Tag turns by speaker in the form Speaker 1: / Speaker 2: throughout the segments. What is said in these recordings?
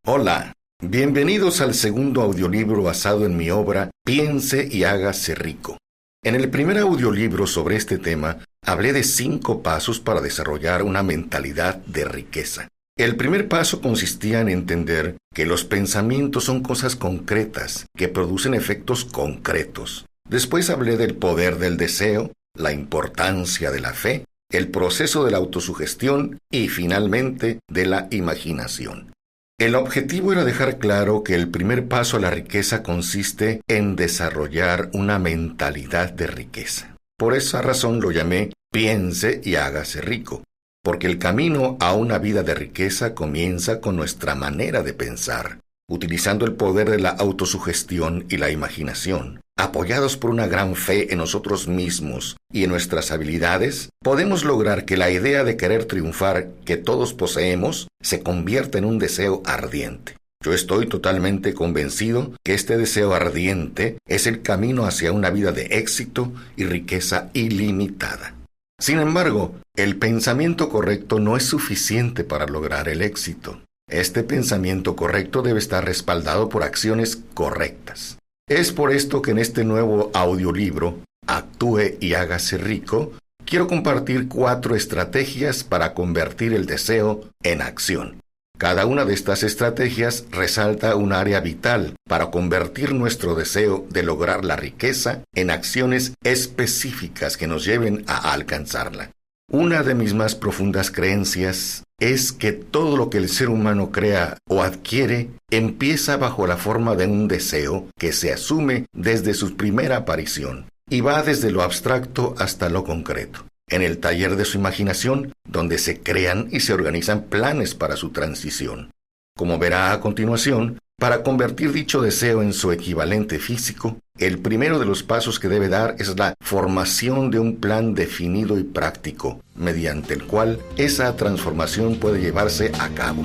Speaker 1: Hola, bienvenidos al segundo audiolibro basado en mi obra Piense y hágase rico. En el primer audiolibro sobre este tema, hablé de 5 pasos para desarrollar una mentalidad de riqueza. El primer paso consistía en entender que los pensamientos son cosas concretas que producen efectos concretos. Después hablé del poder del deseo, la importancia de la fe, el proceso de la autosugestión y finalmente de la imaginación. El objetivo era dejar claro que el primer paso a la riqueza consiste en desarrollar una mentalidad de riqueza. Por esa razón lo llamé Piense y hágase rico, porque el camino a una vida de riqueza comienza con nuestra manera de pensar, utilizando el poder de la autosugestión y la imaginación. Apoyados por una gran fe en nosotros mismos y en nuestras habilidades, podemos lograr que la idea de querer triunfar que todos poseemos se convierta en un deseo ardiente. Yo estoy totalmente convencido que este deseo ardiente es el camino hacia una vida de éxito y riqueza ilimitada. Sin embargo, el pensamiento correcto no es suficiente para lograr el éxito. Este pensamiento correcto debe estar respaldado por acciones correctas. Es por esto que en este nuevo audiolibro, Actúe y hágase rico, quiero compartir 4 estrategias para convertir el deseo en acción. Cada una de estas estrategias resalta un área vital para convertir nuestro deseo de lograr la riqueza en acciones específicas que nos lleven a alcanzarla. Una de mis más profundas creencias es que todo lo que el ser humano crea o adquiere empieza bajo la forma de un deseo que se asume desde su primera aparición y va desde lo abstracto hasta lo concreto. En el taller de su imaginación, donde se crean y se organizan planes para su transición. Como verá a continuación, para convertir dicho deseo en su equivalente físico, el primero de los pasos que debe dar es la formación de un plan definido y práctico, mediante el cual esa transformación puede llevarse a cabo.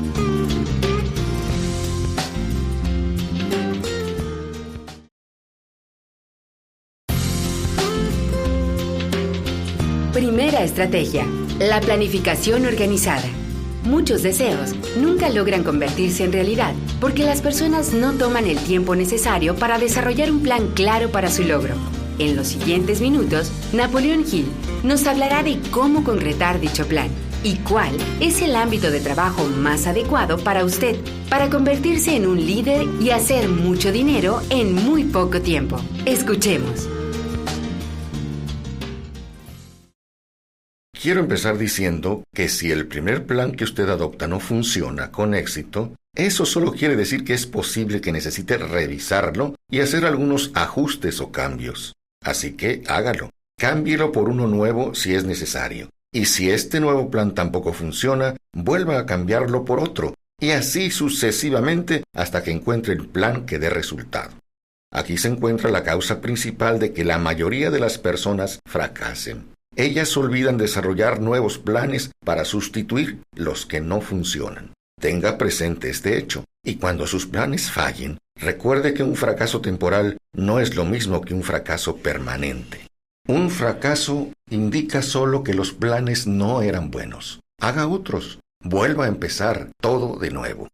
Speaker 2: Primera estrategia: la planificación organizada. Muchos deseos nunca logran convertirse en realidad porque las personas no toman el tiempo necesario para desarrollar un plan claro para su logro. En los siguientes minutos, Napoleón Hill nos hablará de cómo concretar dicho plan y cuál es el ámbito de trabajo más adecuado para usted para convertirse en un líder y hacer mucho dinero en muy poco tiempo. Escuchemos.
Speaker 1: Quiero empezar diciendo que si el primer plan que usted adopta no funciona con éxito, eso solo quiere decir que es posible que necesite revisarlo y hacer algunos ajustes o cambios. Así que hágalo. Cámbielo por uno nuevo si es necesario. Y si este nuevo plan tampoco funciona, vuelva a cambiarlo por otro. Y así sucesivamente hasta que encuentre el plan que dé resultado. Aquí se encuentra la causa principal de que la mayoría de las personas fracasen. Ellas olvidan desarrollar nuevos planes para sustituir los que no funcionan. Tenga presente este hecho, y cuando sus planes fallen, recuerde que un fracaso temporal no es lo mismo que un fracaso permanente. Un fracaso indica solo que los planes no eran buenos. Haga otros. Vuelva a empezar todo de nuevo.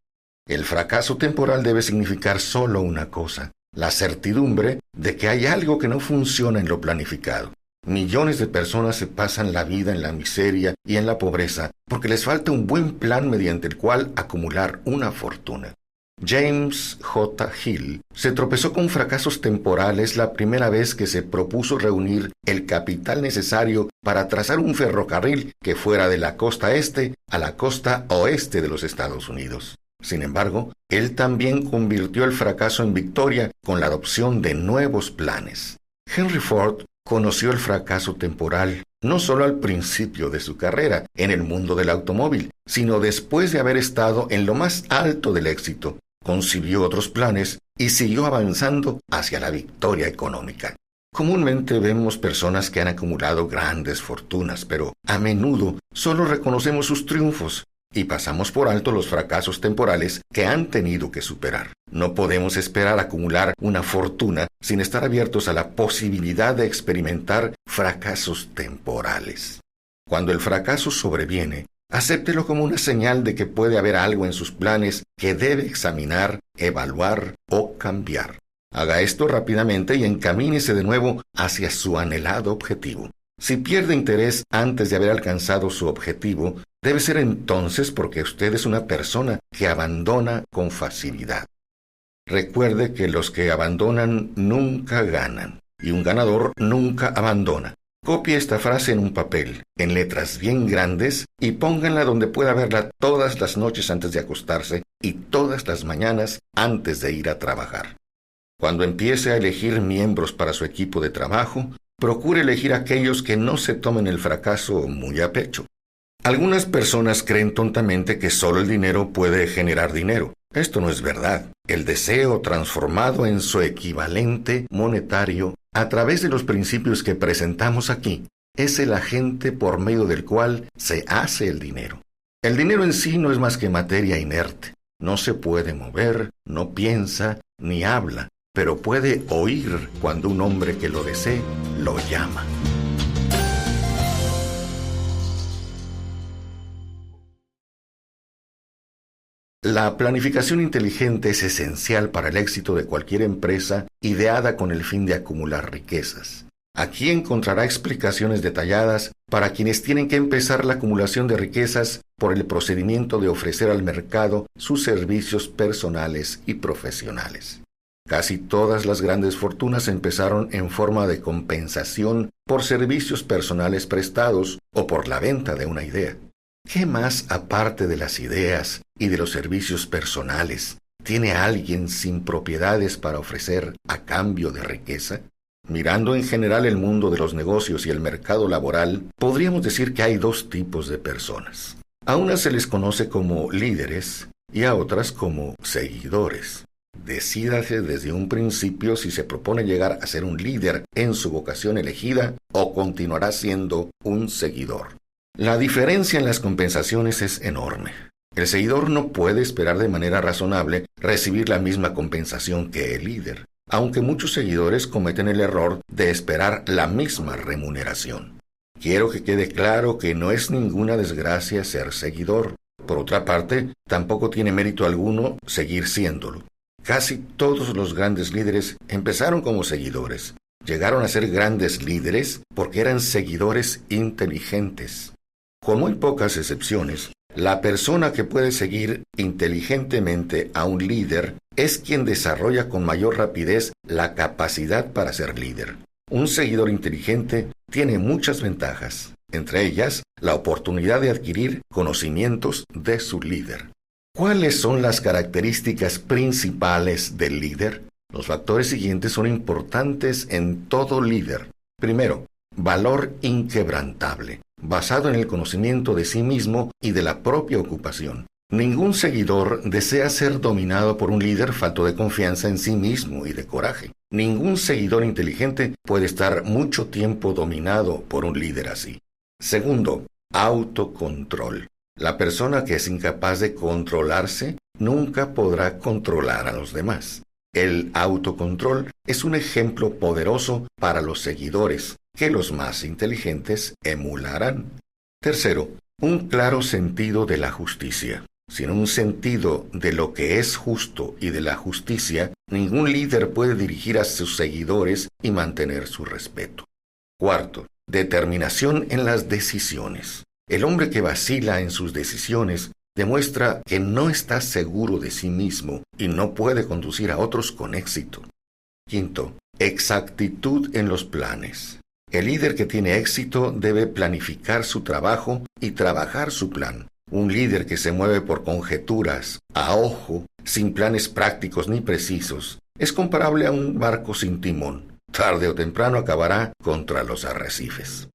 Speaker 1: El fracaso temporal debe significar solo una cosa: la certidumbre de que hay algo que no funciona en lo planificado. Millones de personas se pasan la vida en la miseria y en la pobreza porque les falta un buen plan mediante el cual acumular una fortuna. James J. Hill se tropezó con fracasos temporales la primera vez que se propuso reunir el capital necesario para trazar un ferrocarril que fuera de la costa este a la costa oeste de los Estados Unidos. Sin embargo, él también convirtió el fracaso en victoria con la adopción de nuevos planes. Henry Ford conoció el fracaso temporal no solo al principio de su carrera en el mundo del automóvil, sino después de haber estado en lo más alto del éxito. Concibió otros planes y siguió avanzando hacia la victoria económica. Comúnmente vemos personas que han acumulado grandes fortunas, pero a menudo solo reconocemos sus triunfos y pasamos por alto los fracasos temporales que han tenido que superar. No podemos esperar acumular una fortuna sin estar abiertos a la posibilidad de experimentar fracasos temporales. Cuando el fracaso sobreviene, acéptelo como una señal de que puede haber algo en sus planes que debe examinar, evaluar o cambiar. Haga esto rápidamente y encamínese de nuevo hacia su anhelado objetivo. Si pierde interés antes de haber alcanzado su objetivo, debe ser entonces porque usted es una persona que abandona con facilidad. Recuerde que los que abandonan nunca ganan, y un ganador nunca abandona. Copie esta frase en un papel, en letras bien grandes, y pónganla donde pueda verla todas las noches antes de acostarse y todas las mañanas antes de ir a trabajar. Cuando empiece a elegir miembros para su equipo de trabajo, procure elegir aquellos que no se tomen el fracaso muy a pecho. Algunas personas creen tontamente que solo el dinero puede generar dinero. Esto no es verdad. El deseo transformado en su equivalente monetario a través de los principios que presentamos aquí es el agente por medio del cual se hace el dinero. El dinero en sí no es más que materia inerte. No se puede mover, no piensa, ni habla, pero puede oír cuando un hombre que lo desee lo llama. La planificación inteligente es esencial para el éxito de cualquier empresa ideada con el fin de acumular riquezas. Aquí encontrará explicaciones detalladas para quienes tienen que empezar la acumulación de riquezas por el procedimiento de ofrecer al mercado sus servicios personales y profesionales. Casi todas las grandes fortunas empezaron en forma de compensación por servicios personales prestados o por la venta de una idea. ¿Qué más aparte de las ideas y de los servicios personales tiene alguien sin propiedades para ofrecer a cambio de riqueza? Mirando en general el mundo de los negocios y el mercado laboral, podríamos decir que hay dos tipos de personas. A unas se les conoce como líderes y a otras como seguidores. Decídase desde un principio si se propone llegar a ser un líder en su vocación elegida o continuará siendo un seguidor. La diferencia en las compensaciones es enorme. El seguidor no puede esperar de manera razonable recibir la misma compensación que el líder, aunque muchos seguidores cometen el error de esperar la misma remuneración. Quiero que quede claro que no es ninguna desgracia ser seguidor. Por otra parte, tampoco tiene mérito alguno seguir siéndolo. Casi todos los grandes líderes empezaron como seguidores. Llegaron a ser grandes líderes porque eran seguidores inteligentes. Con muy pocas excepciones, la persona que puede seguir inteligentemente a un líder es quien desarrolla con mayor rapidez la capacidad para ser líder. Un seguidor inteligente tiene muchas ventajas, entre ellas la oportunidad de adquirir conocimientos de su líder. ¿Cuáles son las características principales del líder? Los factores siguientes son importantes en todo líder. Primero, valor inquebrantable, basado en el conocimiento de sí mismo y de la propia ocupación. Ningún seguidor desea ser dominado por un líder falto de confianza en sí mismo y de coraje. Ningún seguidor inteligente puede estar mucho tiempo dominado por un líder así. Segundo, autocontrol. La persona que es incapaz de controlarse nunca podrá controlar a los demás. El autocontrol es un ejemplo poderoso para los seguidores, que los más inteligentes emularán. Tercero, un claro sentido de la justicia. Sin un sentido de lo que es justo y de la justicia, ningún líder puede dirigir a sus seguidores y mantener su respeto. Cuarto, determinación en las decisiones. El hombre que vacila en sus decisiones demuestra que no está seguro de sí mismo y no puede conducir a otros con éxito. Quinto, exactitud en los planes. El líder que tiene éxito debe planificar su trabajo y trabajar su plan. Un líder que se mueve por conjeturas, a ojo, sin planes prácticos ni precisos, es comparable a un barco sin timón. Tarde o temprano acabará contra los arrecifes.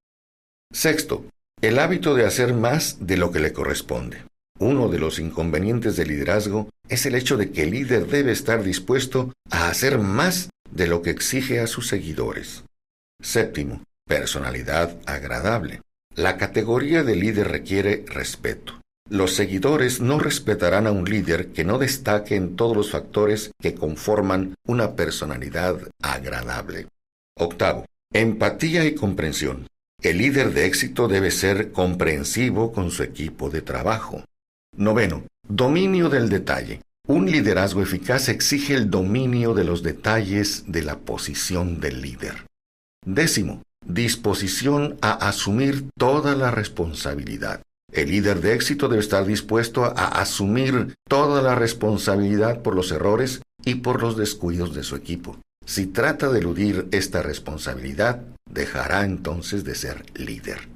Speaker 1: Sexto, el hábito de hacer más de lo que le corresponde. Uno de los inconvenientes del liderazgo es el hecho de que el líder debe estar dispuesto a hacer más de lo que exige a sus seguidores. Séptimo, personalidad agradable. La categoría de líder requiere respeto. Los seguidores no respetarán a un líder que no destaque en todos los factores que conforman una personalidad agradable. Octavo, empatía y comprensión. El líder de éxito debe ser comprensivo con su equipo de trabajo. Noveno, dominio del detalle. Un liderazgo eficaz exige el dominio de los detalles de la posición del líder. Décimo, disposición a asumir toda la responsabilidad. El líder de éxito debe estar dispuesto a asumir toda la responsabilidad por los errores y por los descuidos de su equipo. Si trata de eludir esta responsabilidad, dejará entonces de ser líder.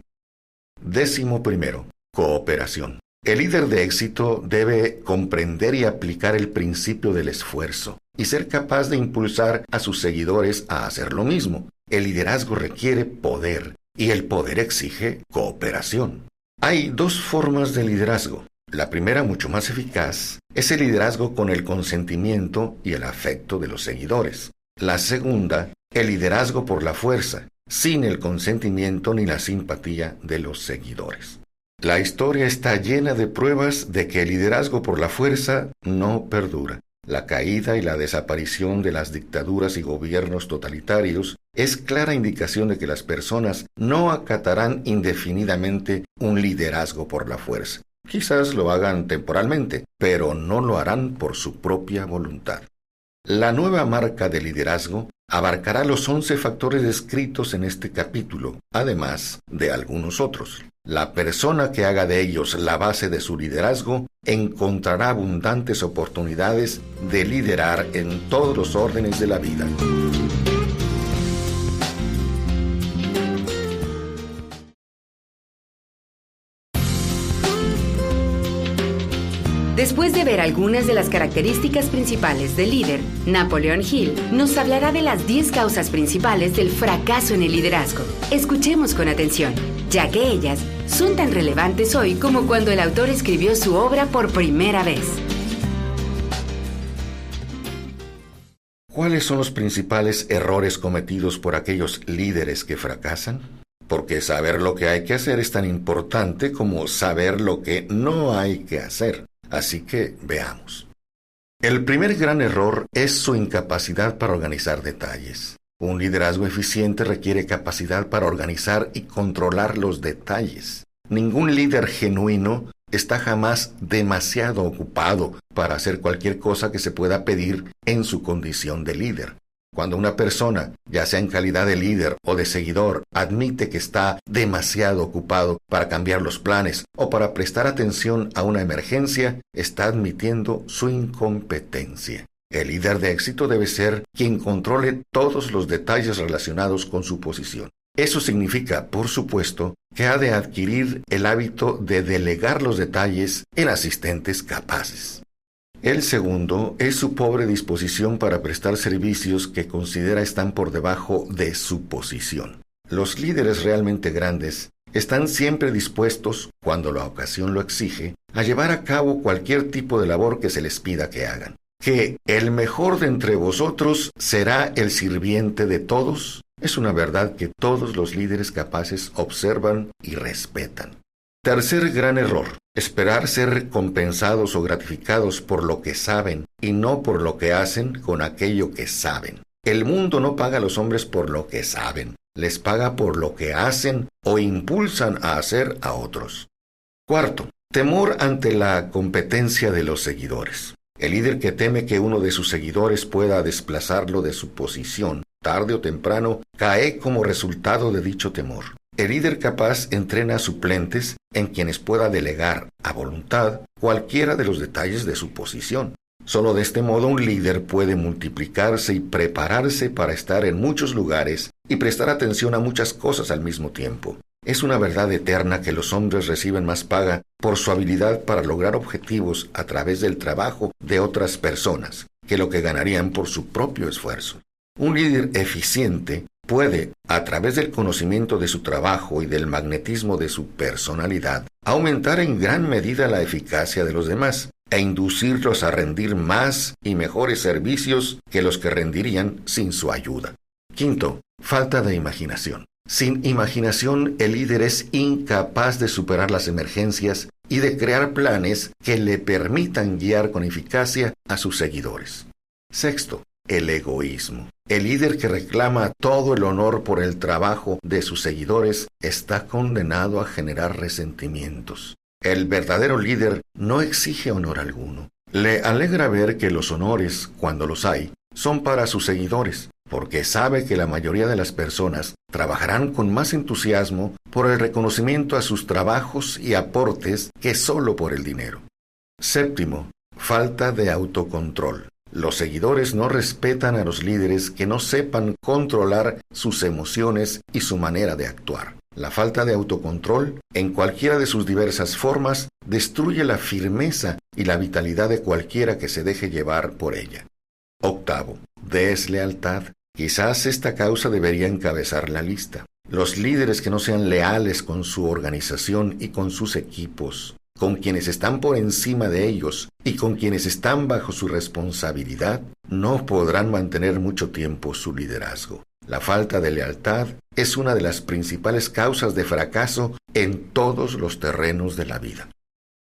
Speaker 1: Décimo primero, cooperación. El líder de éxito debe comprender y aplicar el principio del esfuerzo y ser capaz de impulsar a sus seguidores a hacer lo mismo. El liderazgo requiere poder y el poder exige cooperación. Hay dos formas de liderazgo. La primera, mucho más eficaz, es el liderazgo con el consentimiento y el afecto de los seguidores. La segunda, el liderazgo por la fuerza, sin el consentimiento ni la simpatía de los seguidores. La historia está llena de pruebas de que el liderazgo por la fuerza no perdura. La caída y la desaparición de las dictaduras y gobiernos totalitarios es clara indicación de que las personas no acatarán indefinidamente un liderazgo por la fuerza. Quizás lo hagan temporalmente, pero no lo harán por su propia voluntad. La nueva marca de liderazgo abarcará los 11 factores descritos en este capítulo, además de algunos otros. La persona que haga de ellos la base de su liderazgo encontrará abundantes oportunidades de liderar en todos los órdenes de la vida.
Speaker 2: Después de ver algunas de las características principales del líder, Napoleon Hill nos hablará de las 10 causas principales del fracaso en el liderazgo. Escuchemos con atención, ya que ellas son tan relevantes hoy como cuando el autor escribió su obra por primera vez.
Speaker 1: ¿Cuáles son los principales errores cometidos por aquellos líderes que fracasan? Porque saber lo que hay que hacer es tan importante como saber lo que no hay que hacer. Así que veamos. El primer gran error es su incapacidad para organizar detalles. Un liderazgo eficiente requiere capacidad para organizar y controlar los detalles. Ningún líder genuino está jamás demasiado ocupado para hacer cualquier cosa que se pueda pedir en su condición de líder. Cuando una persona, ya sea en calidad de líder o de seguidor, admite que está demasiado ocupado para cambiar los planes o para prestar atención a una emergencia, está admitiendo su incompetencia. El líder de éxito debe ser quien controle todos los detalles relacionados con su posición. Eso significa, por supuesto, que ha de adquirir el hábito de delegar los detalles en asistentes capaces. El segundo es su pobre disposición para prestar servicios que considera están por debajo de su posición. Los líderes realmente grandes están siempre dispuestos, cuando la ocasión lo exige, a llevar a cabo cualquier tipo de labor que se les pida que hagan. Que el mejor de entre vosotros será el sirviente de todos, es una verdad que todos los líderes capaces observan y respetan. Tercer gran error, esperar ser compensados o gratificados por lo que saben y no por lo que hacen con aquello que saben. El mundo no paga a los hombres por lo que saben, les paga por lo que hacen o impulsan a hacer a otros. Cuarto, temor ante la competencia de los seguidores. El líder que teme que uno de sus seguidores pueda desplazarlo de su posición, tarde o temprano, cae como resultado de dicho temor. El líder capaz entrena a suplentes en quienes pueda delegar a voluntad cualquiera de los detalles de su posición. Solo de este modo un líder puede multiplicarse y prepararse para estar en muchos lugares y prestar atención a muchas cosas al mismo tiempo. Es una verdad eterna que los hombres reciben más paga por su habilidad para lograr objetivos a través del trabajo de otras personas que lo que ganarían por su propio esfuerzo. Un líder eficiente puede, a través del conocimiento de su trabajo y del magnetismo de su personalidad, aumentar en gran medida la eficacia de los demás e inducirlos a rendir más y mejores servicios que los que rendirían sin su ayuda. Quinto, falta de imaginación. Sin imaginación, el líder es incapaz de superar las emergencias y de crear planes que le permitan guiar con eficacia a sus seguidores. Sexto, el egoísmo. El líder que reclama todo el honor por el trabajo de sus seguidores está condenado a generar resentimientos. El verdadero líder no exige honor alguno. Le alegra ver que los honores, cuando los hay, son para sus seguidores, porque sabe que la mayoría de las personas trabajarán con más entusiasmo por el reconocimiento a sus trabajos y aportes que solo por el dinero. Séptimo, falta de autocontrol. Los seguidores no respetan a los líderes que no sepan controlar sus emociones y su manera de actuar. La falta de autocontrol, en cualquiera de sus diversas formas, destruye la firmeza y la vitalidad de cualquiera que se deje llevar por ella. Octavo, deslealtad. Quizás esta causa debería encabezar la lista. Los líderes que no sean leales con su organización y con sus equipos, con quienes están por encima de ellos y con quienes están bajo su responsabilidad, no podrán mantener mucho tiempo su liderazgo. La falta de lealtad es una de las principales causas de fracaso en todos los terrenos de la vida.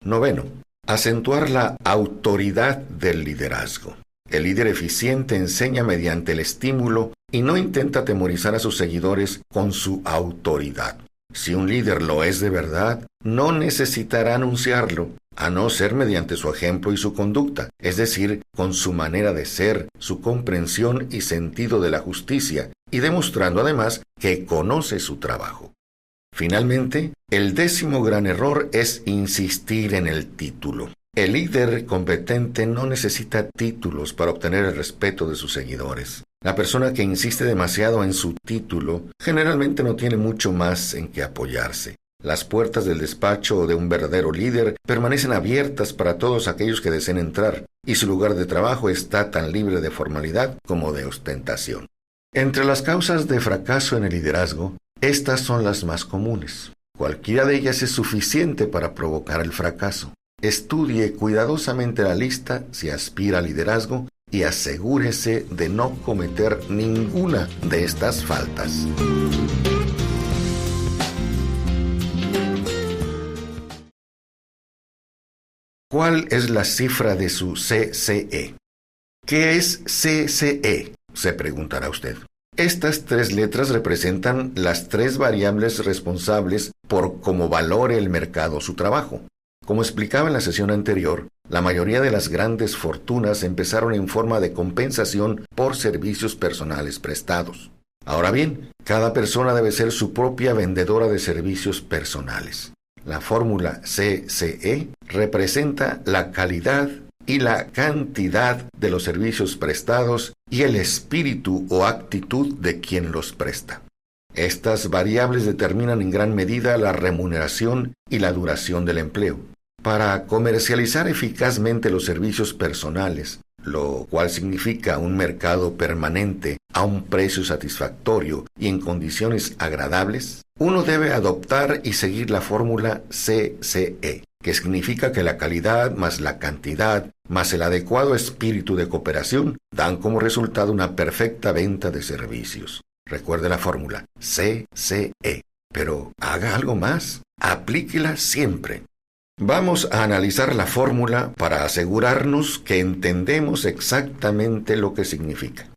Speaker 1: Noveno, acentuar la autoridad del liderazgo. El líder eficiente enseña mediante el estímulo y no intenta atemorizar a sus seguidores con su autoridad. Si un líder lo es de verdad, no necesitará anunciarlo, a no ser mediante su ejemplo y su conducta, es decir, con su manera de ser, su comprensión y sentido de la justicia, y demostrando además que conoce su trabajo. Finalmente, el 10º gran error es insistir en el título. El líder competente no necesita títulos para obtener el respeto de sus seguidores. La persona que insiste demasiado en su título generalmente no tiene mucho más en que apoyarse. Las puertas del despacho de un verdadero líder permanecen abiertas para todos aquellos que deseen entrar, y su lugar de trabajo está tan libre de formalidad como de ostentación. Entre las causas de fracaso en el liderazgo, estas son las más comunes. Cualquiera de ellas es suficiente para provocar el fracaso. Estudie cuidadosamente la lista si aspira al liderazgo y asegúrese de no cometer ninguna de estas faltas. ¿Cuál es la cifra de su CCE? ¿Qué es CCE?, se preguntará usted. Estas 3 letras representan las 3 variables responsables por cómo valore el mercado su trabajo. Como explicaba en la sesión anterior, la mayoría de las grandes fortunas empezaron en forma de compensación por servicios personales prestados. Ahora bien, cada persona debe ser su propia vendedora de servicios personales. La fórmula CCE representa la calidad y la cantidad de los servicios prestados y el espíritu o actitud de quien los presta. Estas variables determinan en gran medida la remuneración y la duración del empleo. Para comercializar eficazmente los servicios personales, lo cual significa un mercado permanente a un precio satisfactorio y en condiciones agradables, uno debe adoptar y seguir la fórmula CCE, que significa que la calidad más la cantidad más el adecuado espíritu de cooperación dan como resultado una perfecta venta de servicios. Recuerde la fórmula CCE, pero haga algo más, aplíquela siempre. Vamos a analizar la fórmula para asegurarnos que entendemos exactamente lo que significa.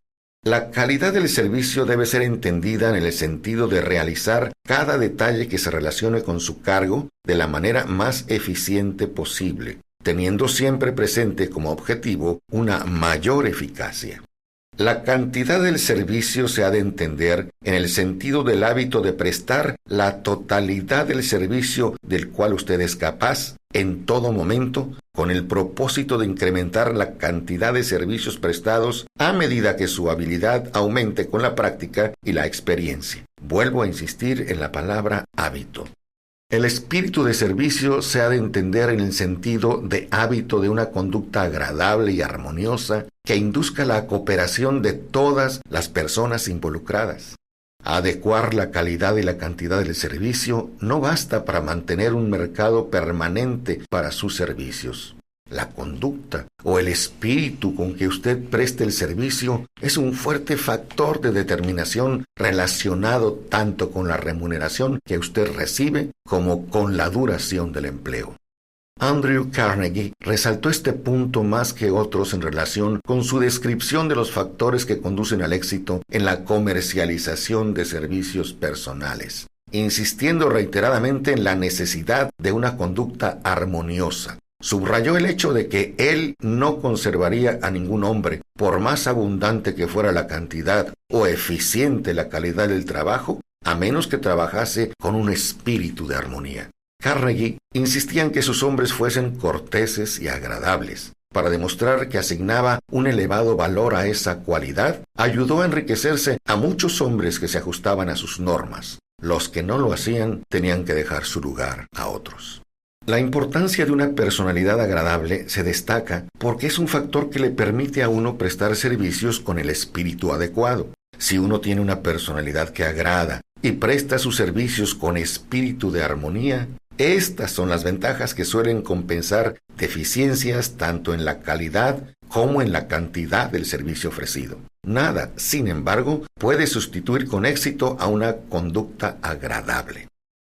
Speaker 1: La calidad del servicio debe ser entendida en el sentido de realizar cada detalle que se relacione con su cargo de la manera más eficiente posible, teniendo siempre presente como objetivo una mayor eficacia. La cantidad del servicio se ha de entender en el sentido del hábito de prestar la totalidad del servicio del cual usted es capaz en todo momento, con el propósito de incrementar la cantidad de servicios prestados a medida que su habilidad aumente con la práctica y la experiencia. Vuelvo a insistir en la palabra hábito. El espíritu de servicio se ha de entender en el sentido de hábito de una conducta agradable y armoniosa que induzca la cooperación de todas las personas involucradas. Adecuar la calidad y la cantidad del servicio no basta para mantener un mercado permanente para sus servicios. la conducta o el espíritu con que usted preste el servicio es un fuerte factor de determinación relacionado tanto con la remuneración que usted recibe como con la duración del empleo. Andrew Carnegie resaltó este punto más que otros en relación con su descripción de los factores que conducen al éxito en la comercialización de servicios personales, insistiendo reiteradamente en la necesidad de una conducta armoniosa. Subrayó el hecho de que él no conservaría a ningún hombre, por más abundante que fuera la cantidad o eficiente la calidad del trabajo, a menos que trabajase con un espíritu de armonía. Carnegie insistía en que sus hombres fuesen corteses y agradables. Para demostrar que asignaba un elevado valor a esa cualidad, ayudó a enriquecerse a muchos hombres que se ajustaban a sus normas. Los que no lo hacían tenían que dejar su lugar a otros. La importancia de una personalidad agradable se destaca porque es un factor que le permite a uno prestar servicios con el espíritu adecuado. Si uno tiene una personalidad que agrada y presta sus servicios con espíritu de armonía, estas son las ventajas que suelen compensar deficiencias tanto en la calidad como en la cantidad del servicio ofrecido. Nada, sin embargo, puede sustituir con éxito a una conducta agradable.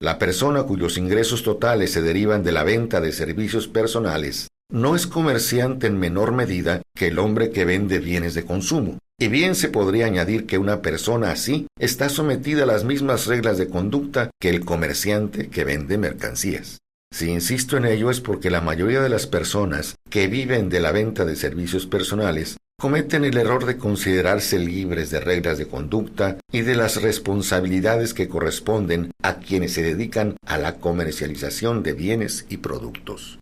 Speaker 1: La persona cuyos ingresos totales se derivan de la venta de servicios personales no es comerciante en menor medida que el hombre que vende bienes de consumo. Y bien se podría añadir que una persona así está sometida a las mismas reglas de conducta que el comerciante que vende mercancías. Si insisto en ello es porque la mayoría de las personas que viven de la venta de servicios personales cometen el error de considerarse libres de reglas de conducta y de las responsabilidades que corresponden a quienes se dedican a la comercialización de bienes y productos.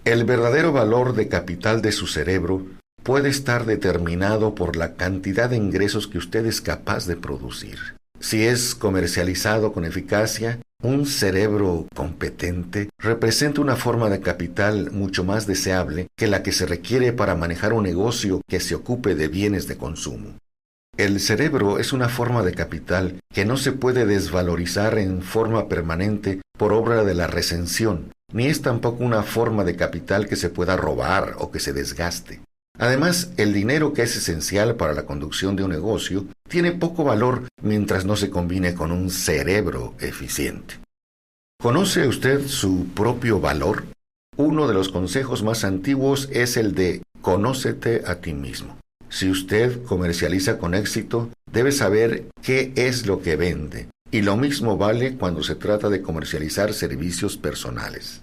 Speaker 1: El verdadero valor de capital de su cerebro puede estar determinado por la cantidad de ingresos que usted es capaz de producir. Si es comercializado con eficacia, un cerebro competente representa una forma de capital mucho más deseable que la que se requiere para manejar un negocio que se ocupe de bienes de consumo. El cerebro es una forma de capital que no se puede desvalorizar en forma permanente por obra de la recensión, ni es tampoco una forma de capital que se pueda robar o que se desgaste. Además, el dinero, que es esencial para la conducción de un negocio, tiene poco valor mientras no se combine con un cerebro eficiente. ¿Conoce usted su propio valor? Uno de los consejos más antiguos es el de «conócete a ti mismo». Si usted comercializa con éxito, debe saber qué es lo que vende, y lo mismo vale cuando se trata de comercializar servicios personales.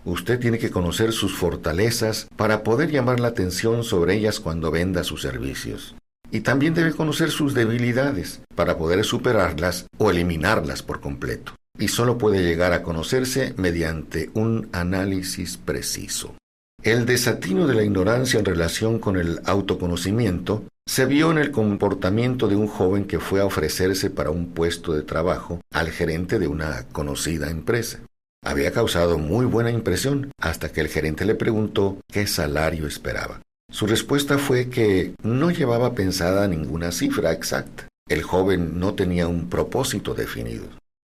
Speaker 1: Usted tiene que conocer sus fortalezas para poder llamar la atención sobre ellas cuando venda sus servicios. Y también debe conocer sus debilidades para poder superarlas o eliminarlas por completo. Y solo puede llegar a conocerse mediante un análisis preciso. El desatino de la ignorancia en relación con el autoconocimiento se vio en el comportamiento de un joven que fue a ofrecerse para un puesto de trabajo al gerente de una conocida empresa. Había causado muy buena impresión hasta que el gerente le preguntó qué salario esperaba. Su respuesta fue que no llevaba pensada ninguna cifra exacta. El joven no tenía un propósito definido.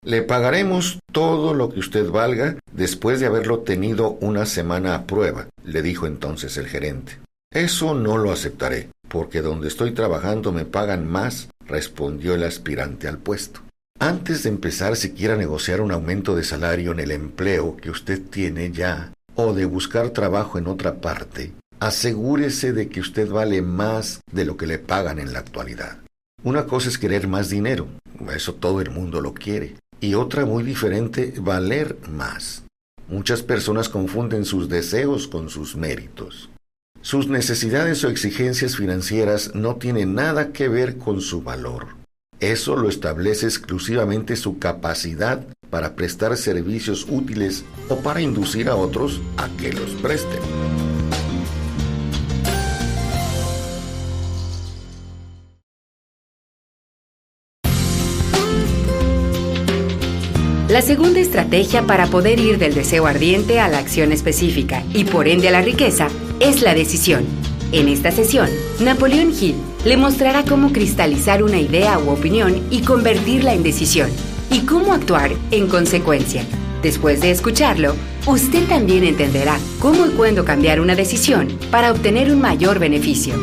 Speaker 1: «Le pagaremos todo lo que usted valga después de haberlo tenido una semana a prueba», le dijo entonces el gerente. «Eso no lo aceptaré, porque donde estoy trabajando me pagan más», respondió el aspirante al puesto. Antes de empezar siquiera a negociar un aumento de salario en el empleo que usted tiene ya, o de buscar trabajo en otra parte, asegúrese de que usted vale más de lo que le pagan en la actualidad. Una cosa es querer más dinero, eso todo el mundo lo quiere, y otra muy diferente, valer más. Muchas personas confunden sus deseos con sus méritos. Sus necesidades o exigencias financieras no tienen nada que ver con su valor. Eso lo establece exclusivamente su capacidad para prestar servicios útiles o para inducir a otros a que los presten.
Speaker 2: La segunda estrategia para poder ir del deseo ardiente a la acción específica y por ende a la riqueza es la decisión. En esta sesión, Napoleón Hill le mostrará cómo cristalizar una idea u opinión y convertirla en decisión, y cómo actuar en consecuencia. Después de escucharlo, usted también entenderá cómo y cuándo cambiar una decisión para obtener un mayor beneficio.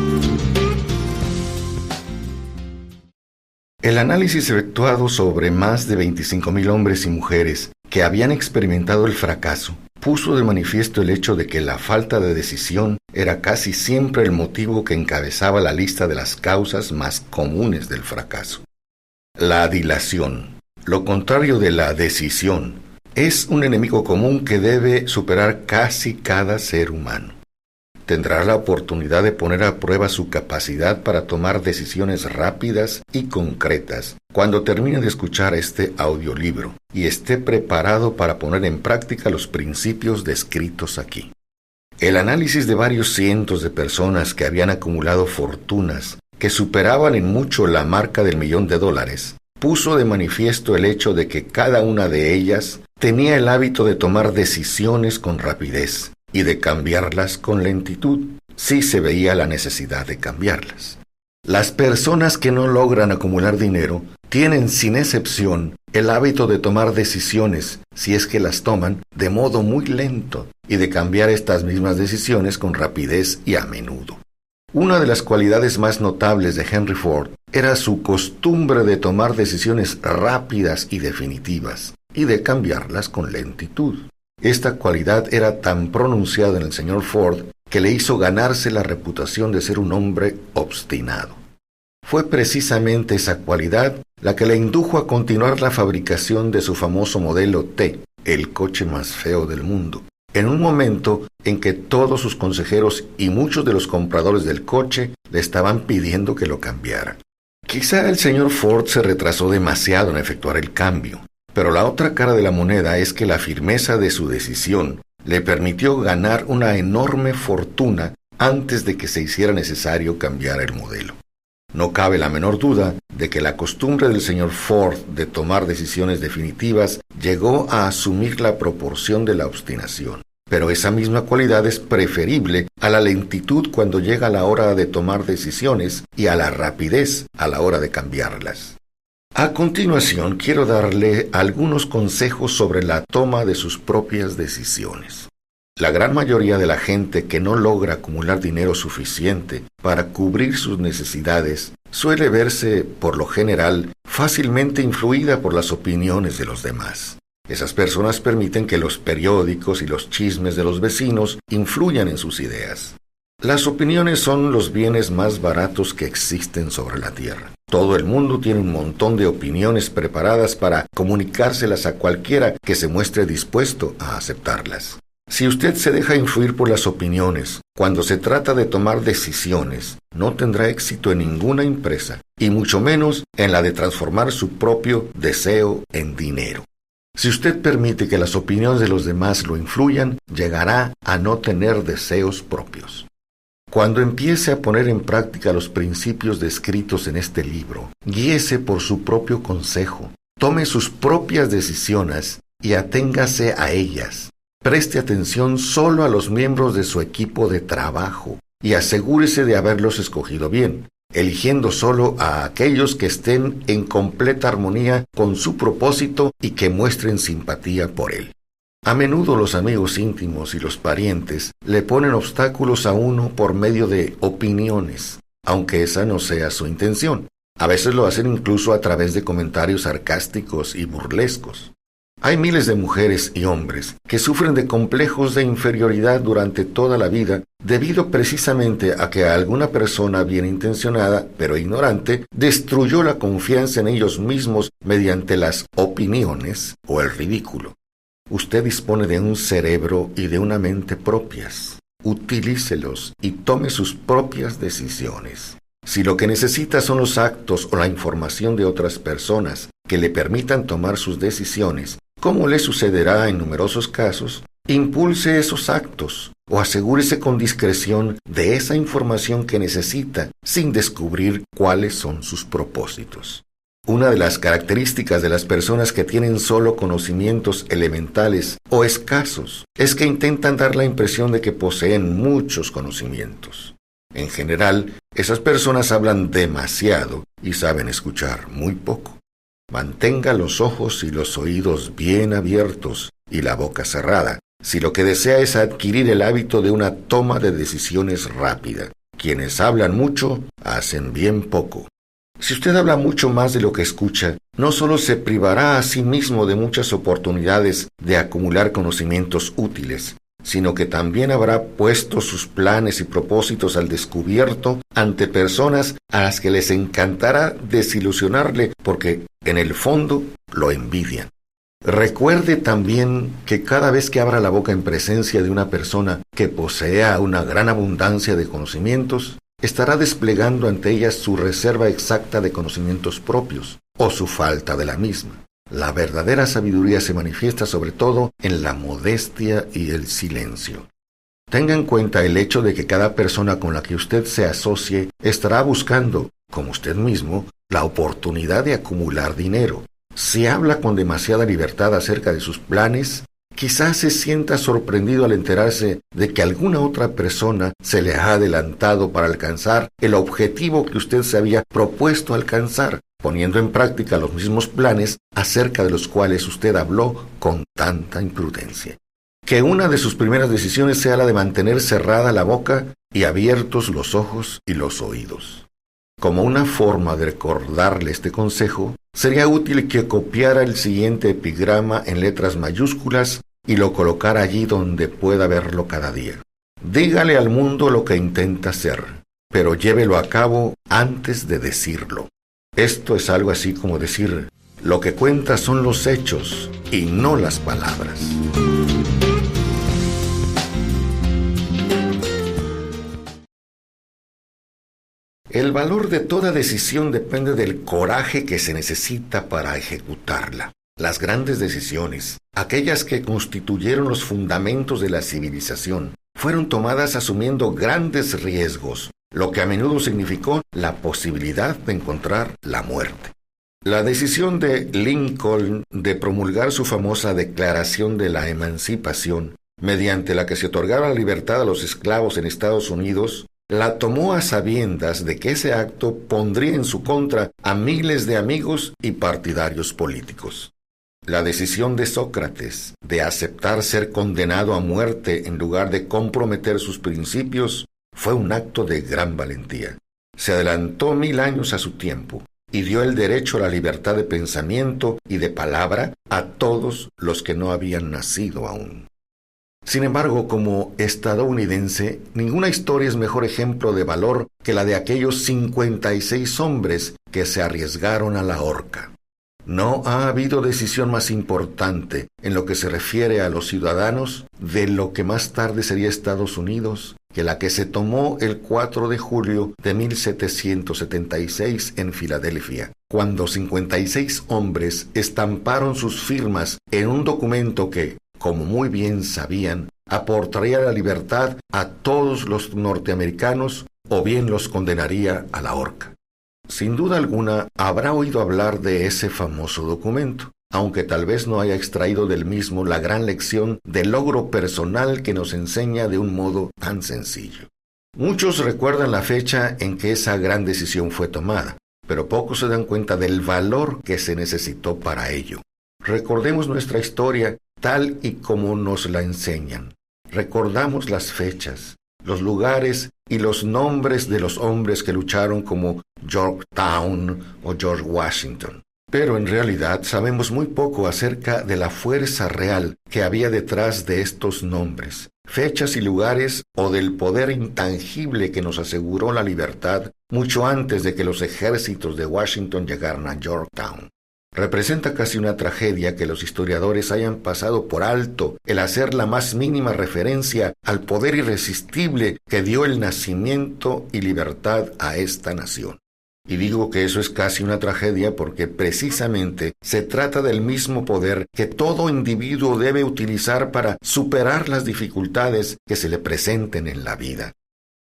Speaker 1: El análisis efectuado sobre más de 25,000 hombres y mujeres que habían experimentado el fracaso puso de manifiesto el hecho de que la falta de decisión era casi siempre el motivo que encabezaba la lista de las causas más comunes del fracaso. La dilación, lo contrario de la decisión, es un enemigo común que debe superar casi cada ser humano. Tendrá la oportunidad de poner a prueba su capacidad para tomar decisiones rápidas y concretas cuando termine de escuchar este audiolibro y esté preparado para poner en práctica los principios descritos aquí. El análisis de varios cientos de personas que habían acumulado fortunas que superaban en mucho la marca del $1,000,000 puso de manifiesto el hecho de que cada una de ellas tenía el hábito de tomar decisiones con rapidez y de cambiarlas con lentitud, si se veía la necesidad de cambiarlas. Las personas que no logran acumular dinero tienen, sin excepción, el hábito de tomar decisiones, si es que las toman, de modo muy lento, y de cambiar estas mismas decisiones con rapidez y a menudo. Una de las cualidades más notables de Henry Ford era su costumbre de tomar decisiones rápidas y definitivas, y de cambiarlas con lentitud. Esta cualidad era tan pronunciada en el señor Ford que le hizo ganarse la reputación de ser un hombre obstinado. Fue precisamente esa cualidad la que le indujo a continuar la fabricación de su famoso modelo T, el coche más feo del mundo, en un momento en que todos sus consejeros y muchos de los compradores del coche le estaban pidiendo que lo cambiara. Quizá el señor Ford se retrasó demasiado en efectuar el cambio, pero la otra cara de la moneda es que la firmeza de su decisión le permitió ganar una enorme fortuna antes de que se hiciera necesario cambiar el modelo. No cabe la menor duda de que la costumbre del señor Ford de tomar decisiones definitivas llegó a asumir la proporción de la obstinación. Pero esa misma cualidad es preferible a la lentitud cuando llega la hora de tomar decisiones y a la rapidez a la hora de cambiarlas. A continuación, quiero darle algunos consejos sobre la toma de sus propias decisiones. La gran mayoría de la gente que no logra acumular dinero suficiente para cubrir sus necesidades suele verse, por lo general, fácilmente influida por las opiniones de los demás. Esas personas permiten que los periódicos y los chismes de los vecinos influyan en sus ideas. Las opiniones son los bienes más baratos que existen sobre la tierra. Todo el mundo tiene un montón de opiniones preparadas para comunicárselas a cualquiera que se muestre dispuesto a aceptarlas. Si usted se deja influir por las opiniones, cuando se trata de tomar decisiones, no tendrá éxito en ninguna empresa, y mucho menos en la de transformar su propio deseo en dinero. Si usted permite que las opiniones de los demás lo influyan, llegará a no tener deseos propios. Cuando empiece a poner en práctica los principios descritos en este libro, guíese por su propio consejo, tome sus propias decisiones y aténgase a ellas. Preste atención solo a los miembros de su equipo de trabajo y asegúrese de haberlos escogido bien, eligiendo solo a aquellos que estén en completa armonía con su propósito y que muestren simpatía por él. A menudo los amigos íntimos y los parientes le ponen obstáculos a uno por medio de opiniones, aunque esa no sea su intención. A veces lo hacen incluso a través de comentarios sarcásticos y burlescos. Hay miles de mujeres y hombres que sufren de complejos de inferioridad durante toda la vida debido precisamente a que alguna persona bien intencionada, pero ignorante, destruyó la confianza en ellos mismos mediante las opiniones o el ridículo. Usted dispone de un cerebro y de una mente propias. Utilícelos y tome sus propias decisiones. Si lo que necesita son los actos o la información de otras personas que le permitan tomar sus decisiones, como le sucederá en numerosos casos, impulse esos actos o asegúrese con discreción de esa información que necesita sin descubrir cuáles son sus propósitos. Una de las características de las personas que tienen solo conocimientos elementales o escasos es que intentan dar la impresión de que poseen muchos conocimientos. En general, esas personas hablan demasiado y saben escuchar muy poco. Mantenga los ojos y los oídos bien abiertos y la boca cerrada si lo que desea es adquirir el hábito de una toma de decisiones rápida. Quienes hablan mucho, hacen bien poco. Si usted habla mucho más de lo que escucha, no solo se privará a sí mismo de muchas oportunidades de acumular conocimientos útiles, sino que también habrá puesto sus planes y propósitos al descubierto ante personas a las que les encantará desilusionarle porque, en el fondo, lo envidian. Recuerde también que cada vez que abra la boca en presencia de una persona que posea una gran abundancia de conocimientos, estará desplegando ante ella su reserva exacta de conocimientos propios, o su falta de la misma. La verdadera sabiduría se manifiesta sobre todo en la modestia y el silencio. Tenga en cuenta el hecho de que cada persona con la que usted se asocie estará buscando, como usted mismo, la oportunidad de acumular dinero. Si habla con demasiada libertad acerca de sus planes, quizás se sienta sorprendido al enterarse de que alguna otra persona se le ha adelantado para alcanzar el objetivo que usted se había propuesto alcanzar, poniendo en práctica los mismos planes acerca de los cuales usted habló con tanta imprudencia. Que una de sus primeras decisiones sea la de mantener cerrada la boca y abiertos los ojos y los oídos. Como una forma de recordarle este consejo, sería útil que copiara el siguiente epigrama en letras mayúsculas y lo colocara allí donde pueda verlo cada día. Dígale al mundo lo que intenta hacer, pero llévelo a cabo antes de decirlo. Esto es algo así como decir, lo que cuenta son los hechos y no las palabras. El valor de toda decisión depende del coraje que se necesita para ejecutarla. Las grandes decisiones, aquellas que constituyeron los fundamentos de la civilización, fueron tomadas asumiendo grandes riesgos, lo que a menudo significó la posibilidad de encontrar la muerte. La decisión de Lincoln de promulgar su famosa Declaración de la Emancipación, mediante la que se otorgaba la libertad a los esclavos en Estados Unidos, la tomó a sabiendas de que ese acto pondría en su contra a miles de amigos y partidarios políticos. La decisión de Sócrates de aceptar ser condenado a muerte en lugar de comprometer sus principios fue un acto de gran valentía. Se adelantó 1000 años a su tiempo y dio el derecho a la libertad de pensamiento y de palabra a todos los que no habían nacido aún. Sin embargo, como estadounidense, ninguna historia es mejor ejemplo de valor que la de aquellos 56 hombres que se arriesgaron a la horca. No ha habido decisión más importante en lo que se refiere a los ciudadanos de lo que más tarde sería Estados Unidos que la que se tomó el 4 de julio de 1776 en Filadelfia, cuando 56 hombres estamparon sus firmas en un documento que, como muy bien sabían, aportaría la libertad a todos los norteamericanos o bien los condenaría a la horca. Sin duda alguna, habrá oído hablar de ese famoso documento, aunque tal vez no haya extraído del mismo la gran lección de logro personal que nos enseña de un modo tan sencillo. Muchos recuerdan la fecha en que esa gran decisión fue tomada, pero pocos se dan cuenta del valor que se necesitó para ello. Recordemos nuestra historia tal y como nos la enseñan. Recordamos las fechas, los lugares y los nombres de los hombres que lucharon como Yorktown o George Washington. Pero en realidad sabemos muy poco acerca de la fuerza real que había detrás de estos nombres, fechas y lugares o del poder intangible que nos aseguró la libertad mucho antes de que los ejércitos de Washington llegaran a Yorktown. Representa casi una tragedia que los historiadores hayan pasado por alto el hacer la más mínima referencia al poder irresistible que dio el nacimiento y libertad a esta nación. Y digo que eso es casi una tragedia porque precisamente se trata del mismo poder que todo individuo debe utilizar para superar las dificultades que se le presenten en la vida.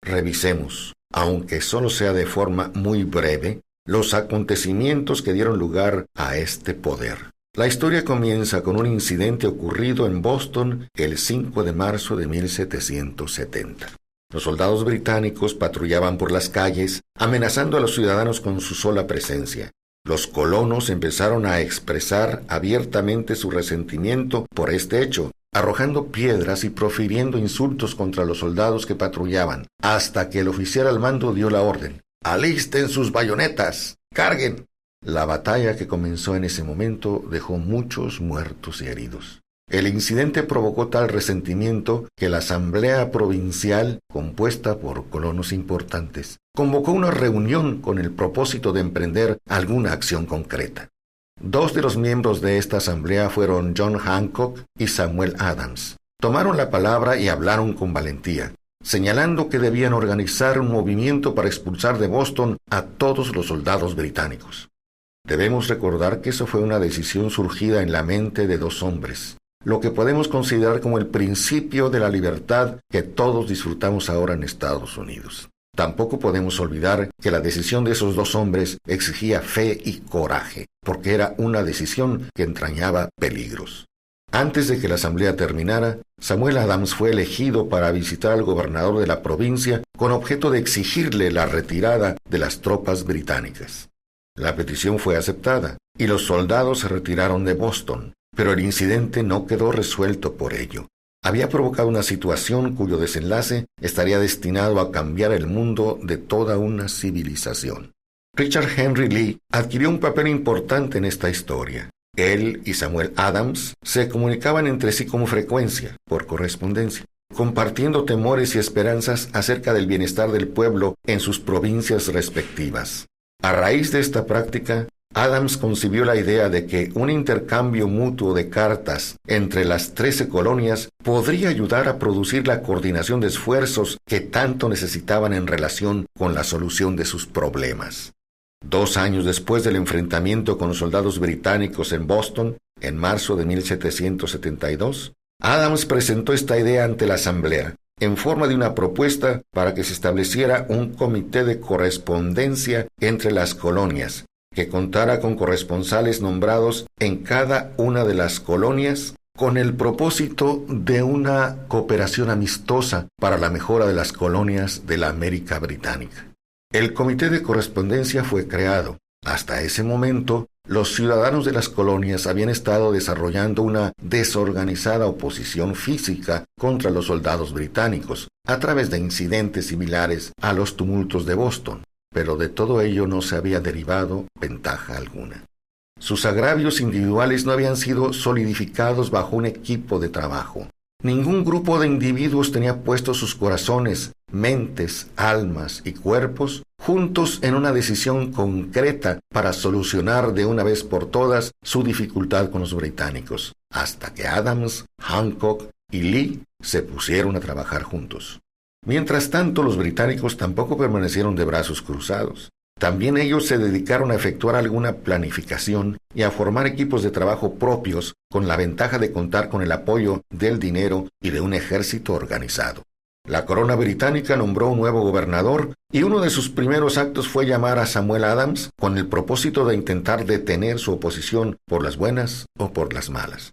Speaker 1: Revisemos, aunque solo sea de forma muy breve, los acontecimientos que dieron lugar a este poder. La historia comienza con un incidente ocurrido en Boston el 5 de marzo de 1770. Los soldados británicos patrullaban por las calles, amenazando a los ciudadanos con su sola presencia. Los colonos empezaron a expresar abiertamente su resentimiento por este hecho, arrojando piedras y profiriendo insultos contra los soldados que patrullaban, hasta que el oficial al mando dio la orden: «¡Alisten sus bayonetas! ¡Carguen!». La batalla que comenzó en ese momento dejó muchos muertos y heridos. El incidente provocó tal resentimiento que la Asamblea Provincial, compuesta por colonos importantes, convocó una reunión con el propósito de emprender alguna acción concreta. 2 de los miembros de esta asamblea fueron John Hancock y Samuel Adams. Tomaron la palabra y hablaron con valentía, señalando que debían organizar un movimiento para expulsar de Boston a todos los soldados británicos. Debemos recordar que eso fue una decisión surgida en la mente de 2 hombres, lo que podemos considerar como el principio de la libertad que todos disfrutamos ahora en Estados Unidos. Tampoco podemos olvidar que la decisión de esos 2 hombres exigía fe y coraje, porque era una decisión que entrañaba peligros. Antes de que la asamblea terminara, Samuel Adams fue elegido para visitar al gobernador de la provincia con objeto de exigirle la retirada de las tropas británicas. La petición fue aceptada y los soldados se retiraron de Boston, pero el incidente no quedó resuelto por ello. Había provocado una situación cuyo desenlace estaría destinado a cambiar el mundo de toda una civilización. Richard Henry Lee adquirió un papel importante en esta historia. Él y Samuel Adams se comunicaban entre sí con frecuencia, por correspondencia, compartiendo temores y esperanzas acerca del bienestar del pueblo en sus provincias respectivas. A raíz de esta práctica, Adams concibió la idea de que un intercambio mutuo de cartas entre las 13 colonias podría ayudar a producir la coordinación de esfuerzos que tanto necesitaban en relación con la solución de sus problemas. 2 años después del enfrentamiento con los soldados británicos en Boston, en marzo de 1772, Adams presentó esta idea ante la Asamblea, en forma de una propuesta para que se estableciera un comité de correspondencia entre las colonias, que contara con corresponsales nombrados en cada una de las colonias con el propósito de una cooperación amistosa para la mejora de las colonias de la América Británica. El comité de correspondencia fue creado. Hasta ese momento, los ciudadanos de las colonias habían estado desarrollando una desorganizada oposición física contra los soldados británicos a través de incidentes similares a los tumultos de Boston. Pero de todo ello no se había derivado ventaja alguna. Sus agravios individuales no habían sido solidificados bajo un equipo de trabajo. Ningún grupo de individuos tenía puestos sus corazones, mentes, almas y cuerpos juntos en una decisión concreta para solucionar de una vez por todas su dificultad con los británicos, hasta que Adams, Hancock y Lee se pusieron a trabajar juntos. Mientras tanto, los británicos tampoco permanecieron de brazos cruzados. También ellos se dedicaron a efectuar alguna planificación y a formar equipos de trabajo propios con la ventaja de contar con el apoyo del dinero y de un ejército organizado. La corona británica nombró un nuevo gobernador y uno de sus primeros actos fue llamar a Samuel Adams con el propósito de intentar detener su oposición por las buenas o por las malas.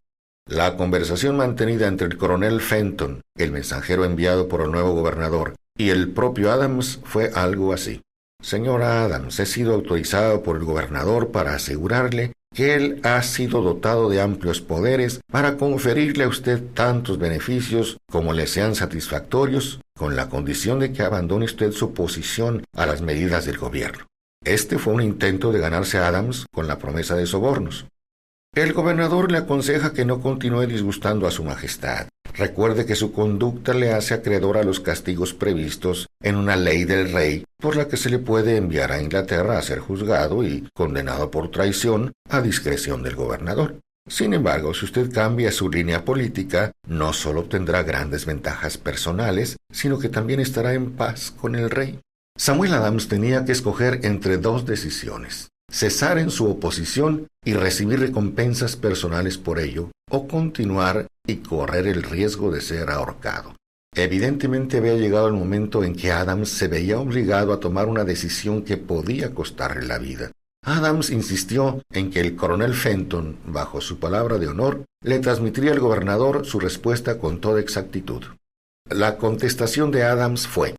Speaker 1: La conversación mantenida entre el coronel Fenton, el mensajero enviado por el nuevo gobernador, y el propio Adams fue algo así: «Señor Adams, he sido autorizado por el gobernador para asegurarle que él ha sido dotado de amplios poderes para conferirle a usted tantos beneficios como le sean satisfactorios, con la condición de que abandone usted su oposición a las medidas del gobierno». Este fue un intento de ganarse a Adams con la promesa de sobornos. El gobernador le aconseja que no continúe disgustando a su majestad. Recuerde que su conducta le hace acreedor a los castigos previstos en una ley del rey, por la que se le puede enviar a Inglaterra a ser juzgado y condenado por traición a discreción del gobernador. Sin embargo, si usted cambia su línea política, no solo obtendrá grandes ventajas personales, sino que también estará en paz con el rey. Samuel Adams tenía que escoger entre 2 decisiones: cesar en su oposición y recibir recompensas personales por ello, o continuar y correr el riesgo de ser ahorcado. Evidentemente había llegado el momento en que Adams se veía obligado a tomar una decisión que podía costarle la vida. Adams insistió en que el coronel Fenton, bajo su palabra de honor, le transmitiría al gobernador su respuesta con toda exactitud. La contestación de Adams fue: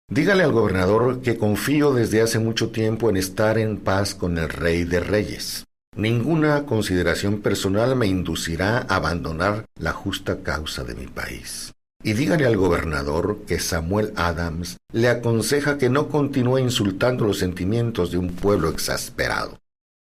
Speaker 1: «Dígale al gobernador que confío desde hace mucho tiempo en estar en paz con el Rey de Reyes. Ninguna consideración personal me inducirá a abandonar la justa causa de mi país. Y dígale al gobernador que Samuel Adams le aconseja que no continúe insultando los sentimientos de un pueblo exasperado.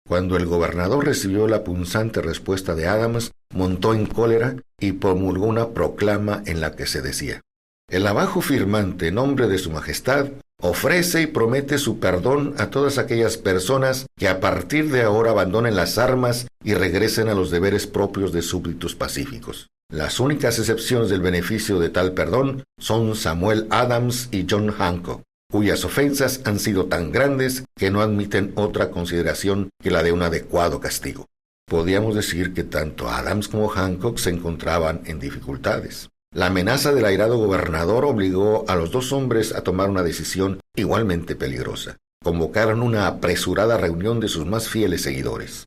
Speaker 1: Cuando el gobernador recibió la punzante respuesta de Adams, montó en cólera y promulgó una proclama en la que se decía: el abajo firmante, en nombre de su majestad, ofrece y promete su perdón a todas aquellas personas que a partir de ahora abandonen las armas y regresen a los deberes propios de súbditos pacíficos. Las únicas excepciones del beneficio de tal perdón son Samuel Adams y John Hancock, cuyas ofensas han sido tan grandes que no admiten otra consideración que la de un adecuado castigo. Podíamos decir que tanto Adams como Hancock se encontraban en dificultades. La amenaza del airado gobernador obligó a los dos hombres a tomar una decisión igualmente peligrosa. Convocaron una apresurada reunión de sus más fieles seguidores.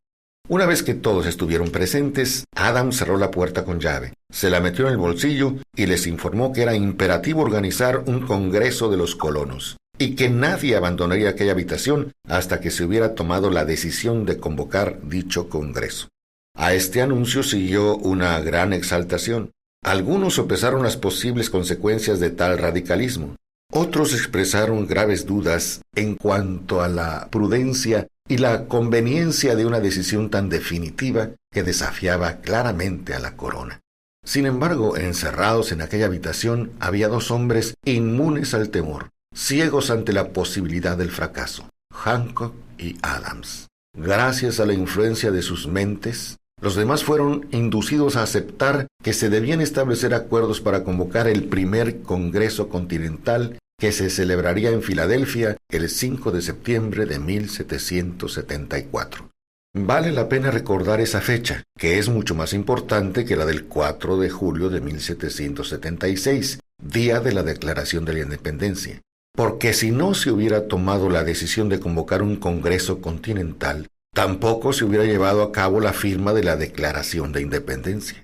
Speaker 1: Una vez que todos estuvieron presentes, Adams cerró la puerta con llave, se la metió en el bolsillo y les informó que era imperativo organizar un congreso de los colonos y que nadie abandonaría aquella habitación hasta que se hubiera tomado la decisión de convocar dicho congreso. A este anuncio siguió una gran exaltación. Algunos sopesaron las posibles consecuencias de tal radicalismo. Otros expresaron graves dudas en cuanto a la prudencia y la conveniencia de una decisión tan definitiva que desafiaba claramente a la corona. Sin embargo, encerrados en aquella habitación había dos hombres inmunes al temor, ciegos ante la posibilidad del fracaso: Hancock y Adams. Gracias a la influencia de sus mentes, los demás fueron inducidos a aceptar que se debían establecer acuerdos para convocar el primer Congreso Continental que se celebraría en Filadelfia el 5 de septiembre de 1774. Vale la pena recordar esa fecha, que es mucho más importante que la del 4 de julio de 1776, día de la Declaración de la Independencia. Porque si no se hubiera tomado la decisión de convocar un Congreso Continental, tampoco se hubiera llevado a cabo la firma de la Declaración de Independencia.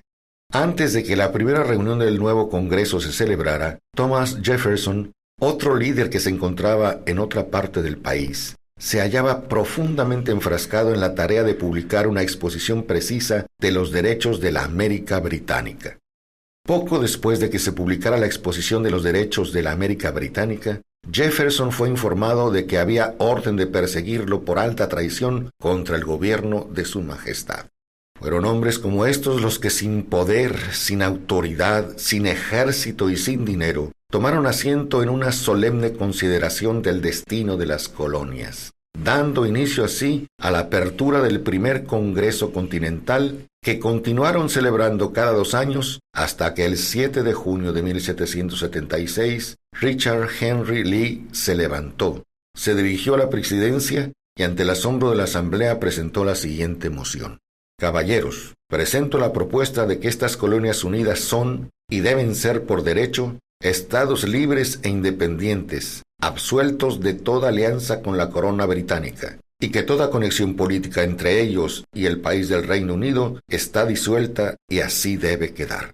Speaker 1: Antes de que la primera reunión del nuevo Congreso se celebrara, Thomas Jefferson, otro líder que se encontraba en otra parte del país, se hallaba profundamente enfrascado en la tarea de publicar una exposición precisa de los derechos de la América Británica. Poco después de que se publicara la exposición de los derechos de la América Británica, Jefferson fue informado de que había orden de perseguirlo por alta traición contra el gobierno de su majestad. Fueron hombres como estos los que sin poder, sin autoridad, sin ejército y sin dinero, tomaron asiento en una solemne consideración del destino de las colonias, dando inicio así a la apertura del primer Congreso Continental, que continuaron celebrando cada 2 años hasta que el 7 de junio de 1776 Richard Henry Lee se levantó, se dirigió a la presidencia y ante el asombro de la asamblea presentó la siguiente moción: Caballeros, presento la propuesta de que estas colonias unidas son y deben ser por derecho estados libres e independientes, absueltos de toda alianza con la corona británica, y que toda conexión política entre ellos y el país del Reino Unido está disuelta y así debe quedar.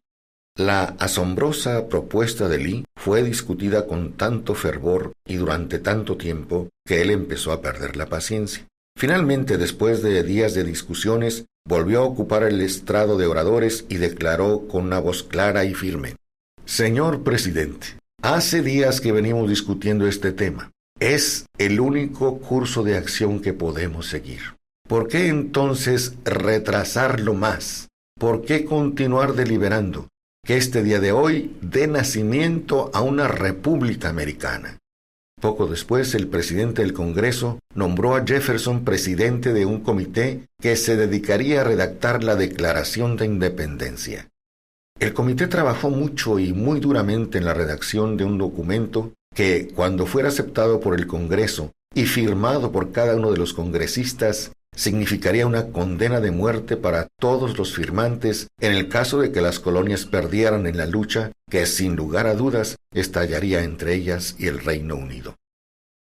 Speaker 1: La asombrosa propuesta de Lee fue discutida con tanto fervor y durante tanto tiempo que él empezó a perder la paciencia. Finalmente, después de días de discusiones, volvió a ocupar el estrado de oradores y declaró con una voz clara y firme: Señor presidente, hace días que venimos discutiendo este tema. Es el único curso de acción que podemos seguir. ¿Por qué entonces retrasarlo más? ¿Por qué continuar deliberando? Que este día de hoy dé nacimiento a una república americana. Poco después, el presidente del Congreso nombró a Jefferson presidente de un comité que se dedicaría a redactar la Declaración de Independencia. El comité trabajó mucho y muy duramente en la redacción de un documento que, cuando fuera aceptado por el Congreso y firmado por cada uno de los congresistas, significaría una condena de muerte para todos los firmantes en el caso de que las colonias perdieran en la lucha que, sin lugar a dudas, estallaría entre ellas y el Reino Unido.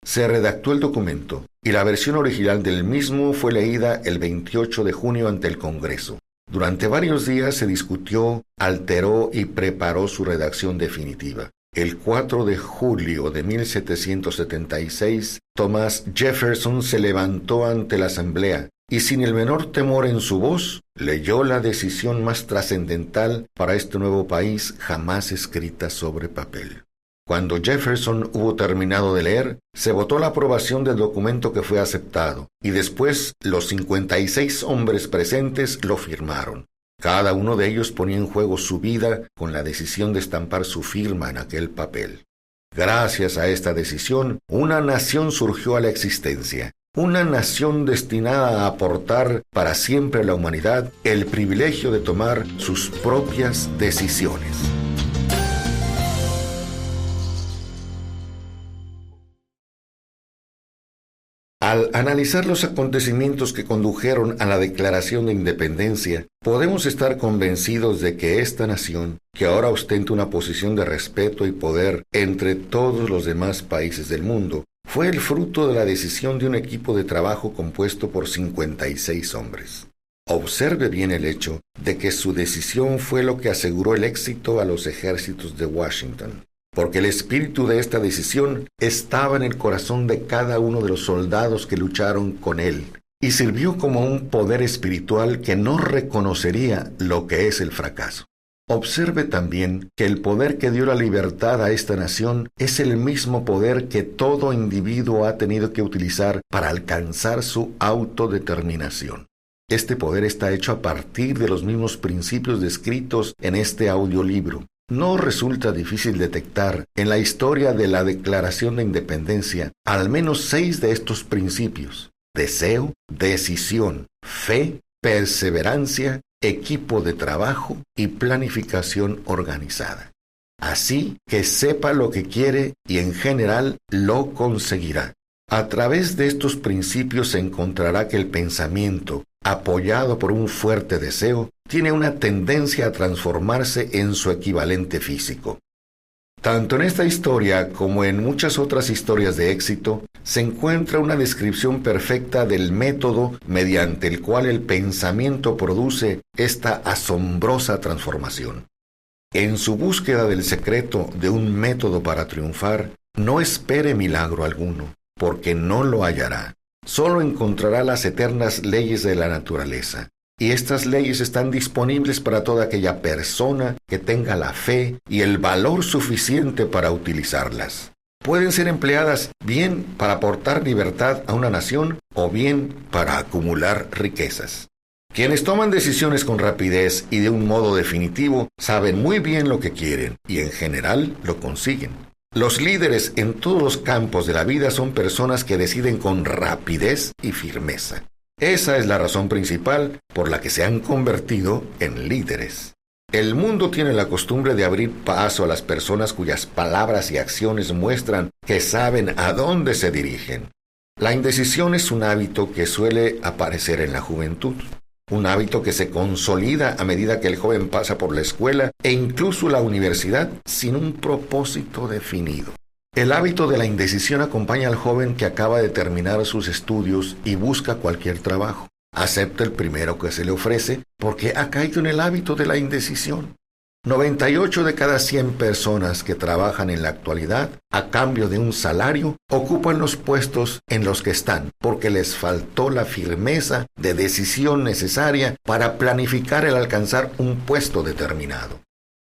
Speaker 1: Se redactó el documento y la versión original del mismo fue leída el 28 de junio ante el Congreso. Durante varios días se discutió, alteró y preparó su redacción definitiva. El 4 de julio de 1776, Thomas Jefferson se levantó ante la asamblea y sin el menor temor en su voz, leyó la decisión más trascendental para este nuevo país jamás escrita sobre papel. Cuando Jefferson hubo terminado de leer, se votó la aprobación del documento que fue aceptado, y después los 56 hombres presentes lo firmaron. Cada uno de ellos ponía en juego su vida con la decisión de estampar su firma en aquel papel. Gracias a esta decisión, una nación surgió a la existencia. Una nación destinada a aportar para siempre a la humanidad el privilegio de tomar sus propias decisiones. Al analizar los acontecimientos que condujeron a la Declaración de Independencia, podemos estar convencidos de que esta nación, que ahora ostenta una posición de respeto y poder entre todos los demás países del mundo, fue el fruto de la decisión de un equipo de trabajo compuesto por 56 hombres. Observe bien el hecho de que su decisión fue lo que aseguró el éxito a los ejércitos de Washington, porque el espíritu de esta decisión estaba en el corazón de cada uno de los soldados que lucharon con él, y sirvió como un poder espiritual que no reconocería lo que es el fracaso. Observe también que el poder que dio la libertad a esta nación es el mismo poder que todo individuo ha tenido que utilizar para alcanzar su autodeterminación. Este poder está hecho a partir de los mismos principios descritos en este audiolibro. No resulta difícil detectar en la historia de la Declaración de Independencia al menos 6 de estos principios: deseo, decisión, fe, perseverancia, equipo de trabajo y planificación organizada. Así que sepa lo que quiere y en general lo conseguirá. A través de estos principios se encontrará que el pensamiento, apoyado por un fuerte deseo, tiene una tendencia a transformarse en su equivalente físico. Tanto en esta historia como en muchas otras historias de éxito, se encuentra una descripción perfecta del método mediante el cual el pensamiento produce esta asombrosa transformación. En su búsqueda del secreto de un método para triunfar, no espere milagro alguno, porque no lo hallará. Solo encontrará las eternas leyes de la naturaleza. Y estas leyes están disponibles para toda aquella persona que tenga la fe y el valor suficiente para utilizarlas. Pueden ser empleadas bien para aportar libertad a una nación o bien para acumular riquezas. Quienes toman decisiones con rapidez y de un modo definitivo saben muy bien lo que quieren y en general lo consiguen. Los líderes en todos los campos de la vida son personas que deciden con rapidez y firmeza. Esa es la razón principal por la que se han convertido en líderes. El mundo tiene la costumbre de abrir paso a las personas cuyas palabras y acciones muestran que saben a dónde se dirigen. La indecisión es un hábito que suele aparecer en la juventud. Un hábito que se consolida a medida que el joven pasa por la escuela e incluso la universidad sin un propósito definido. El hábito de la indecisión acompaña al joven que acaba de terminar sus estudios y busca cualquier trabajo. Acepta el primero que se le ofrece porque ha caído en el hábito de la indecisión. 98 de cada 100 personas que trabajan en la actualidad a cambio de un salario ocupan los puestos en los que están porque les faltó la firmeza de decisión necesaria para planificar el alcanzar un puesto determinado.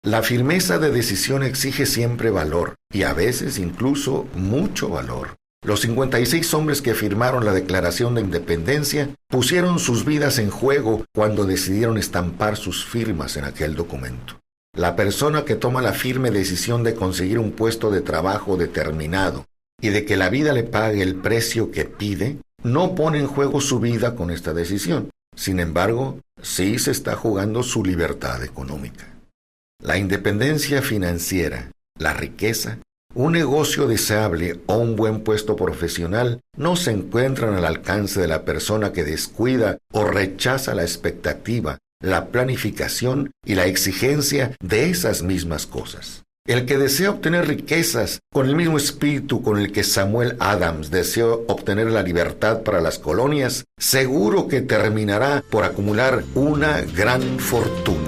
Speaker 1: La firmeza de decisión exige siempre valor, y a veces incluso mucho valor. Los 56 hombres que firmaron la Declaración de Independencia pusieron sus vidas en juego cuando decidieron estampar sus firmas en aquel documento. La persona que toma la firme decisión de conseguir un puesto de trabajo determinado y de que la vida le pague el precio que pide, no pone en juego su vida con esta decisión. Sin embargo, sí se está jugando su libertad económica. La independencia financiera, la riqueza, un negocio deseable o un buen puesto profesional no se encuentran al alcance de la persona que descuida o rechaza la expectativa, la planificación y la exigencia de esas mismas cosas. El que desea obtener riquezas con el mismo espíritu con el que Samuel Adams deseó obtener la libertad para las colonias, seguro que terminará por acumular una gran fortuna.